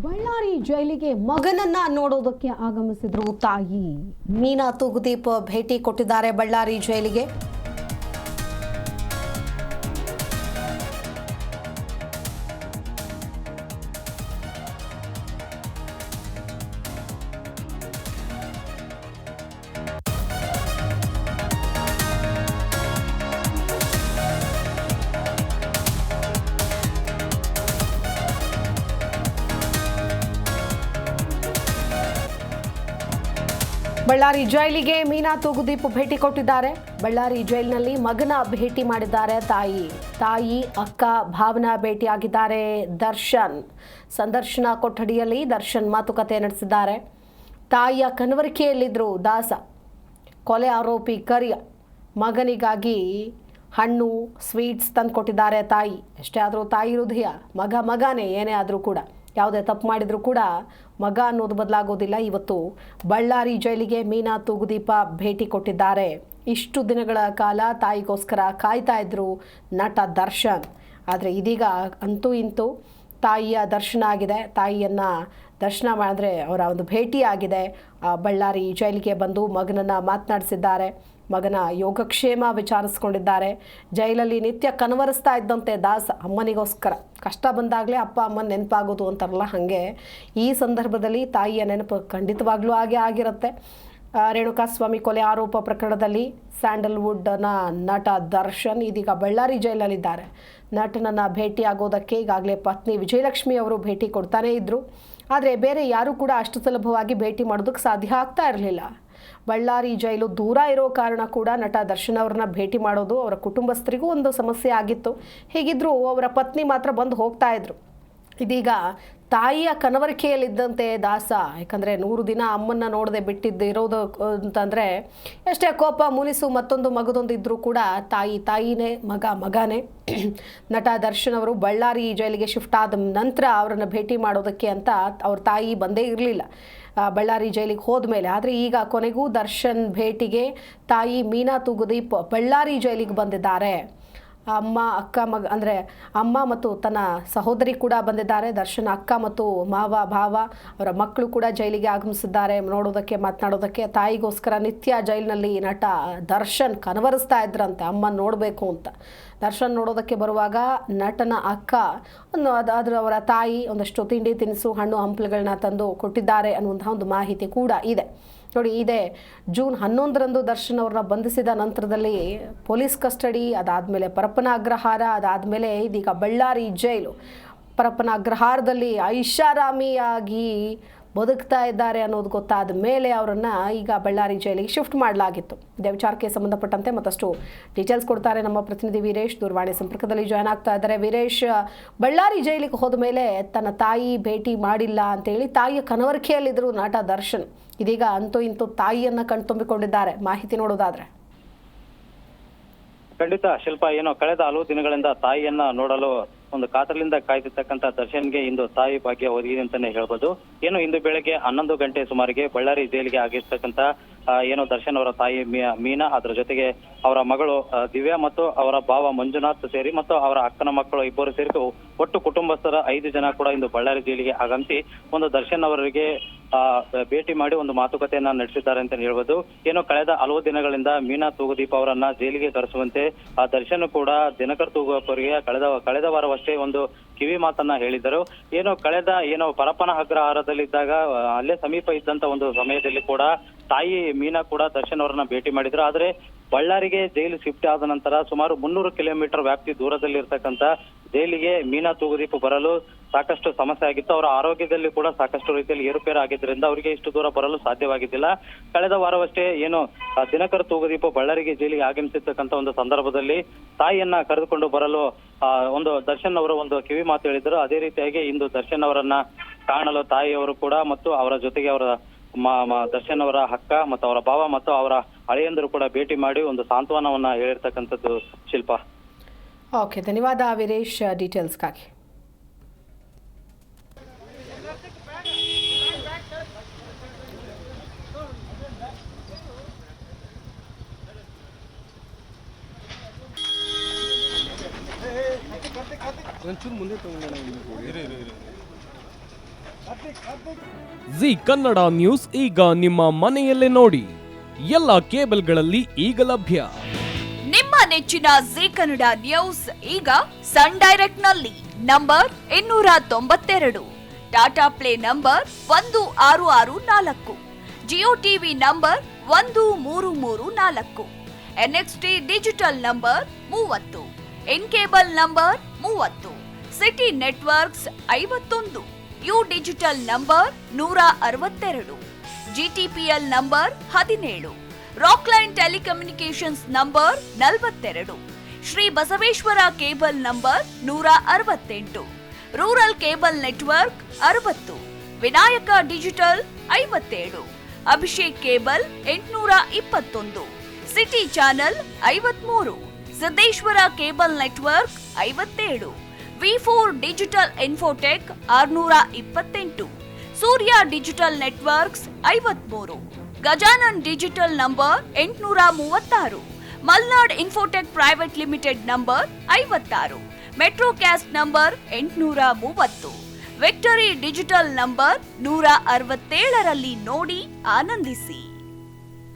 ಬಳ್ಳಾರಿ ಜೈಲಿಗೆ ಮಗನನ್ನ ನೋಡೋದಕ್ಕೆ ಆಗಮಿಸಿದ್ರು ತಾಯಿ. ಮೀನಾ ತೂಗುದೀಪ್ ಭೇಟಿ ಕೊಟ್ಟಿದ್ದಾರೆ ಬಳ್ಳಾರಿ ಜೈಲಿಗೆ. ಬಳ್ಳಾರಿ ಜೈಲಿಗೆ ಮೀನಾ ತೂಗುದೀಪ್ ಭೇಟಿ ಕೊಟ್ಟಿದ್ದಾರೆ. ಬಳ್ಳಾರಿ ಜೈಲಿನಲ್ಲಿ ಮಗನ ಭೇಟಿ ಮಾಡಿದ್ದಾರೆ ತಾಯಿ ಅಕ್ಕ ಭಾವನಾ ಭೇಟಿಯಾಗಿದ್ದಾರೆ. ದರ್ಶನ್ ಸಂದರ್ಶನ ಕೊಠಡಿಯಲ್ಲಿ ದರ್ಶನ್ ಮಾತುಕತೆ ನಡೆಸಿದ್ದಾರೆ. ತಾಯಿಯ ಕನವರಿಕೆಯಲ್ಲಿದ್ದರು ದಾಸ. ಕೊಲೆ ಆರೋಪಿ ಕರಿಯ ಮಗನಿಗಾಗಿ ಹಣ್ಣು ಸ್ವೀಟ್ಸ್ ತಂದು ಕೊಟ್ಟಿದ್ದಾರೆ ತಾಯಿ. ಎಷ್ಟೇ ಆದರೂ ತಾಯಿ ಹೃದಯ ಮಗನೇ ಏನೇ ಆದರೂ ಕೂಡ, ಯಾವುದೇ ತಪ್ಪು ಮಾಡಿದರೂ ಕೂಡ ಮಗ ಅನ್ನೋದು ಬದಲಾಗೋದಿಲ್ಲ. ಇವತ್ತು ಬಳ್ಳಾರಿ ಜೈಲಿಗೆ ಮೀನಾ ತೂಗುದೀಪ ಭೇಟಿ ಕೊಟ್ಟಿದ್ದಾರೆ. ಇಷ್ಟು ದಿನಗಳ ಕಾಲ ತಾಯಿಗೋಸ್ಕರ ಕಾಯ್ತಾ ಇದ್ರು ನಟ ದರ್ಶನ್. ಆದರೆ ಇದೀಗ ಅಂತೂ ಇಂತೂ ತಾಯಿಯ ದರ್ಶನ ಆಗಿದೆ. ತಾಯಿಯನ್ನು ದರ್ಶನ ಮಾಡಿದ್ರೆ ಅವರ ಒಂದು ಭೇಟಿ ಆಗಿದೆ. ಬಳ್ಳಾರಿ ಜೈಲಿಗೆ ಬಂದು ಮಗನನ್ನು ಮಾತನಾಡಿಸಿದ್ದಾರೆ. ಮಗನ ಯೋಗಕ್ಷೇಮ ವಿಚಾರಿಸ್ಕೊಂಡಿದ್ದಾರೆ. ಜೈಲಲ್ಲಿ ನಿತ್ಯ ಕನವರಿಸ್ತಾ ಇದ್ದಂತೆ ದಾಸ ಅಮ್ಮನಿಗೋಸ್ಕರ. ಕಷ್ಟ ಬಂದಾಗಲೇ ಅಪ್ಪ ಅಮ್ಮನ ನೆನಪಾಗೋದು ಅಂತಾರಲ್ಲ, ಹಾಗೆ ಈ ಸಂದರ್ಭದಲ್ಲಿ ತಾಯಿಯ ನೆನಪು ಖಂಡಿತವಾಗ್ಲೂ ಆಗಿರುತ್ತೆ. ರೇಣುಕಾಸ್ವಾಮಿ ಕೊಲೆ ಆರೋಪ ಪ್ರಕರಣದಲ್ಲಿ ಸ್ಯಾಂಡಲ್ವುಡ್ನ ನಟ ದರ್ಶನ್ ಇದೀಗ ಬಳ್ಳಾರಿ ಜೈಲಲ್ಲಿದ್ದಾರೆ. ನಟನನ್ನು ಭೇಟಿಯಾಗೋದಕ್ಕೆ ಈಗಾಗಲೇ ಪತ್ನಿ ವಿಜಯಲಕ್ಷ್ಮಿ ಅವರು ಭೇಟಿ ಕೊಡ್ತಾನೇ ಇದ್ದರು. ಆದರೆ ಬೇರೆ ಯಾರೂ ಕೂಡ ಅಷ್ಟು ಸುಲಭವಾಗಿ ಭೇಟಿ ಮಾಡೋದಕ್ಕೆ ಸಾಧ್ಯ ಆಗ್ತಾ ಇರಲಿಲ್ಲ. ಬಳ್ಳಾರಿ ಜೈಲು ದೂರ ಇರೋ ಕಾರಣ ಕೂಡ ನಟ ದರ್ಶನ್ ಅವ್ರನ್ನ ಭೇಟಿ ಮಾಡೋದು ಅವರ ಕುಟುಂಬಸ್ಥರಿಗೂ ಒಂದು ಸಮಸ್ಯೆ ಆಗಿತ್ತು. ಹೀಗಿದ್ರೂ ಅವರ ಪತ್ನಿ ಮಾತ್ರ ಬಂದು ಹೋಗ್ತಾ ಇದ್ರು. ಇದೀಗ ತಾಯಿಯ ಕನವರಿಕೆಯಲ್ಲಿದ್ದಂತೆ ದಾಸ, ಯಾಕಂದರೆ 100 ದಿನ ಅಮ್ಮನ್ನ ನೋಡದೆ ಇರೋದು ಅಂತಂದರೆ ಎಷ್ಟೇ ಕೋಪ ಮುನಿಸು ಮತ್ತೊಂದು ಮಗದೊಂದು ಇದ್ದರೂ ಕೂಡ ತಾಯಿನೇ ಮಗನೇ. ನಟ ದರ್ಶನ್ ಅವರು ಬಳ್ಳಾರಿ ಜೈಲಿಗೆ ಶಿಫ್ಟ್ ಆದ ನಂತರ ಅವರನ್ನು ಭೇಟಿ ಮಾಡೋದಕ್ಕೆ ಅಂತ ಅವ್ರ ತಾಯಿ ಬಂದೇ ಇರಲಿಲ್ಲ ಬಳ್ಳಾರಿ ಜೈಲಿಗೆ ಹೋದ ಮೇಲೆ. ಆದರೆ ಈಗ ಕೊನೆಗೂ ದರ್ಶನ್ ಭೇಟಿಗೆ ತಾಯಿ ಮೀನಾ ತೂಗುದೀಪ್ ಬಳ್ಳಾರಿ ಜೈಲಿಗೆ ಬಂದಿದ್ದಾರೆ. ಅಮ್ಮ ಅಕ್ಕ ಅಮ್ಮ ಮತ್ತು ತನ್ನ ಸಹೋದರಿ ಕೂಡ ಬಂದಿದ್ದಾರೆ. ದರ್ಶನ್ ಅಕ್ಕ ಮತ್ತು ಭಾವ ಅವರ ಮಕ್ಕಳು ಕೂಡ ಜೈಲಿಗೆ ಆಗಮಿಸಿದ್ದಾರೆ ನೋಡೋದಕ್ಕೆ ಮಾತನಾಡೋದಕ್ಕೆ. ತಾಯಿಗೋಸ್ಕರ ನಿತ್ಯ ಜೈಲಿನಲ್ಲಿ ನಟ ದರ್ಶನ್ ಕನವರಿಸ್ತಾ ಇದ್ರಂತೆ ಅಮ್ಮನ ನೋಡಬೇಕು ಅಂತ. ದರ್ಶನ್ ನೋಡೋದಕ್ಕೆ ಬರುವಾಗ ನಟನ ಅಕ್ಕ ಅವರ ತಾಯಿ ಒಂದಷ್ಟು ತಿಂಡಿ ತಿನಿಸು ಹಣ್ಣು ಹಂಪಲುಗಳನ್ನ ತಂದು ಕೊಟ್ಟಿದ್ದಾರೆ ಅನ್ನುವಂತಹ ಒಂದು ಮಾಹಿತಿ ಕೂಡ ಇದೆ. ನೋಡಿ, ಇದೇ ಜೂನ್ 11ರಂದು ದರ್ಶನ್ ಅವ್ರನ್ನ ಬಂಧಿಸಿದ ನಂತರದಲ್ಲಿ ಪೊಲೀಸ್ ಕಸ್ಟಡಿ, ಅದಾದಮೇಲೆ ಪರಪ್ಪನ ಅಗ್ರಹಾರ, ಅದಾದಮೇಲೆ ಇದೀಗ ಬಳ್ಳಾರಿ ಜೈಲು. ಪರಪ್ಪನ ಅಗ್ರಹಾರದಲ್ಲಿ ಐಷಾರಾಮಿಯಾಗಿ ಬದುಕ್ತಾ ಇದ್ದಾರೆ ಅನ್ನೋದು ಗೊತ್ತಾದ ಮೇಲೆ ಅವರನ್ನು ಈಗ ಬಳ್ಳಾರಿ ಜೈಲಿಗೆ ಶಿಫ್ಟ್ ಮಾಡಲಾಗಿತ್ತು. ಇದೇ ವಿಚಾರಕ್ಕೆ ಸಂಬಂಧಪಟ್ಟಂತೆ ಮತ್ತಷ್ಟು ಡೀಟೇಲ್ಸ್ ಕೊಡ್ತಾರೆ ನಮ್ಮ ಪ್ರತಿನಿಧಿ ವೀರೇಶ್. ದೂರವಾಣಿ ಸಂಪರ್ಕದಲ್ಲಿ ಜಾಯ್ನ್ ಆಗ್ತಾ ಇದ್ದಾರೆ. ವೀರೇಶ್, ಬಳ್ಳಾರಿ ಜೈಲಿಗೆ ಹೋದ ಮೇಲೆ ತನ್ನ ತಾಯಿ ಭೇಟಿ ಮಾಡಿಲ್ಲ ಅಂತೇಳಿ ತಾಯಿಯ ಕನವರಿಕೆಯಲ್ಲಿದ್ದರು ನಟ ದರ್ಶನ್. ಇದೀಗ ಅಂತೂ ಇಂತೂ ತಾಯಿಯನ್ನ ಕಣ್ತುಂಬಿಕೊಂಡಿದ್ದಾರೆ. ಮಾಹಿತಿ ನೋಡೋದಾದ್ರೆ ಖಂಡಿತ ಶಿಲ್ಪ, ಕಳೆದ ಹಲವು ದಿನಗಳಿಂದ ತಾಯಿಯನ್ನ ನೋಡಲು ಒಂದು ಕಾತರದಿಂದ ಕಾಯ್ದಿರ್ತಕ್ಕಂಥ ದರ್ಶನ್ಗೆ ಇಂದು ತಾಯಿ ಭಾಗ್ಯ ಒದಗಿದೆ ಅಂತಾನೆ ಹೇಳ್ಬೋದು. ಇಂದು ಬೆಳಗ್ಗೆ 11 ಗಂಟೆ ಸುಮಾರಿಗೆ ಬಳ್ಳಾರಿ ಜೈಲಿಗೆ ಆಗಿರ್ತಕ್ಕಂಥ ದರ್ಶನ್ ಅವರ ತಾಯಿ ಮೀನಾ, ಅದರ ಜೊತೆಗೆ ಅವರ ಮಗಳು ದಿವ್ಯಾ ಮತ್ತು ಅವರ ಭಾವ ಮಂಜುನಾಥ್ ಸೇರಿ ಮತ್ತು ಅವರ ಅಕ್ಕನ ಮಕ್ಕಳು ಇಬ್ಬರು ಸೇರಿ ಒಟ್ಟು ಕುಟುಂಬಸ್ಥರ 5 ಜನ ಕೂಡ ಇಂದು ಬಳ್ಳಾರಿ ಜೈಲಿಗೆ ಆಗಮಿಸಿ ಒಂದು ದರ್ಶನ್ ಅವರಿಗೆ ಭೇಟಿ ಮಾಡಿ ಒಂದು ಮಾತುಕತೆಯನ್ನ ನಡೆಸಿದ್ದಾರೆ ಅಂತ ಹೇಳ್ಬೋದು. ಕಳೆದ ಹಲವು ದಿನಗಳಿಂದ ಮೀನಾ ತೂಗುದೀಪ್ ಅವರನ್ನ ಜೈಲಿಗೆ ಕರೆಸುವಂತೆ ದರ್ಶನ್ ಕೂಡ ದಿನಕರ್ ತೂಗುದೀಪ್ ಅವರಿಗೆ ಕಳೆದ ವಾರವಷ್ಟೇ ಒಂದು ಕಿವಿ ಮಾತನ್ನ ಹೇಳಿದ್ದರು. ಕಳೆದ ಪರಪ್ಪನ ಅಗ್ರಹಾರದಲ್ಲಿದ್ದಾಗ ಅಲ್ಲೇ ಸಮೀಪ ಇದ್ದಂತ ಒಂದು ಸಮಯದಲ್ಲಿ ಕೂಡ ತಾಯಿ ಮೀನಾ ಕೂಡ ದರ್ಶನ್ ಅವರನ್ನ ಭೇಟಿ ಮಾಡಿದ್ರು. ಆದ್ರೆ ಬಳ್ಳಾರಿಗೆ ಜೈಲು ಶಿಫ್ಟ್ ಆದ ನಂತರ ಸುಮಾರು 300 ಕಿಲೋಮೀಟರ್ ವ್ಯಾಪ್ತಿ ದೂರದಲ್ಲಿ ಇರ್ತಕ್ಕಂಥ ಜೈಲಿಗೆ ಮೀನಾ ತೂಗುದೀಪ್ ಬರಲು ಸಾಕಷ್ಟು ಸಮಸ್ಯೆ ಆಗಿತ್ತು. ಅವರ ಆರೋಗ್ಯದಲ್ಲಿ ಕೂಡ ಸಾಕಷ್ಟು ರೀತಿಯಲ್ಲಿ ಏರುಪೇರು ಆಗಿದ್ದರಿಂದ ಅವರಿಗೆ ಇಷ್ಟು ದೂರ ಬರಲು ಸಾಧ್ಯವಾಗಿದ್ದಿಲ್ಲ. ಕಳೆದ ವಾರವಷ್ಟೇ ದಿನಕರ್ ತೂಗುದೀಪ್ ಬಳ್ಳಾರಿಗೆ ಜೈಲಿಗೆ ಆಗಮಿಸಿರ್ತಕ್ಕಂಥ ಒಂದು ಸಂದರ್ಭದಲ್ಲಿ ತಾಯಿಯನ್ನ ಕರೆದುಕೊಂಡು ಬರಲು ಒಂದು ದರ್ಶನ್ ಅವರು ಒಂದು ಕಿವಿ ಮಾತು ಹೇಳಿದ್ರು. ಅದೇ ರೀತಿಯಾಗಿ ಇಂದು ದರ್ಶನ್ ಅವರನ್ನ ಕಾಣಲು ತಾಯಿಯವರು ಕೂಡ ಮತ್ತು ಅವರ ಜೊತೆಗೆ ಅವರ ದರ್ಶನ್ ಅವರ ಅಕ್ಕ ಮತ್ತು ಅವರ ಭಾವ ಮತ್ತು ಅವರ ಹಳೆಯಂದರು ಕೂಡ ಭೇಟಿ ಮಾಡಿ ಒಂದು ಸಾಂತ್ವನವನ್ನ ಹೇಳಿರ್ತಕ್ಕಂಥದ್ದು ಶಿಲ್ಪ. ಓಕೆ, ಧನ್ಯವಾದ ವೀರೇಶ್ ಡೀಟೇಲ್ಸ್ಗಾಗಿ. ಒಂಚೂರು ಮುಂದೆ ತಗೊಂಡ ಜಿ ಕನ್ನಡ ನ್ಯೂಸ್ ಈಗ ನಿಮ್ಮ ಮನೆಯಲ್ಲೇ ನೋಡಿ. ಎಲ್ಲ ಕೇಬಲ್ಗಳಲ್ಲಿ ಈಗ ಲಭ್ಯ. ನಿಮ್ಮ ನೆಚ್ಚಿನ ಜಿ ಕನ್ನಡ ನ್ಯೂಸ್ ಈಗ ಸನ್ ಡೈರೆಕ್ಟ್ ನಲ್ಲಿ number 292, Tata play number 1664, Jio TV number 1334, NXT digital number 30, in cable number 30, city networks 51, U digital number 162, GTPL number 17, Rockline telecommunications number 42, Shri Basaveshwara cable number 168, rural cable network 60, Vinayaka digital 57, Abhishek cable 821, city channel 53, Siddeshwara cable network 57, V4 digital Infotech 628, Surya digital networks 53, Gajanan digital number 836, Malnad infotech private limited number 56, metrocast number 830, victory digital number 167ರಲ್ಲಿ ನೋಡಿ ಆನಂದಿಸಿ.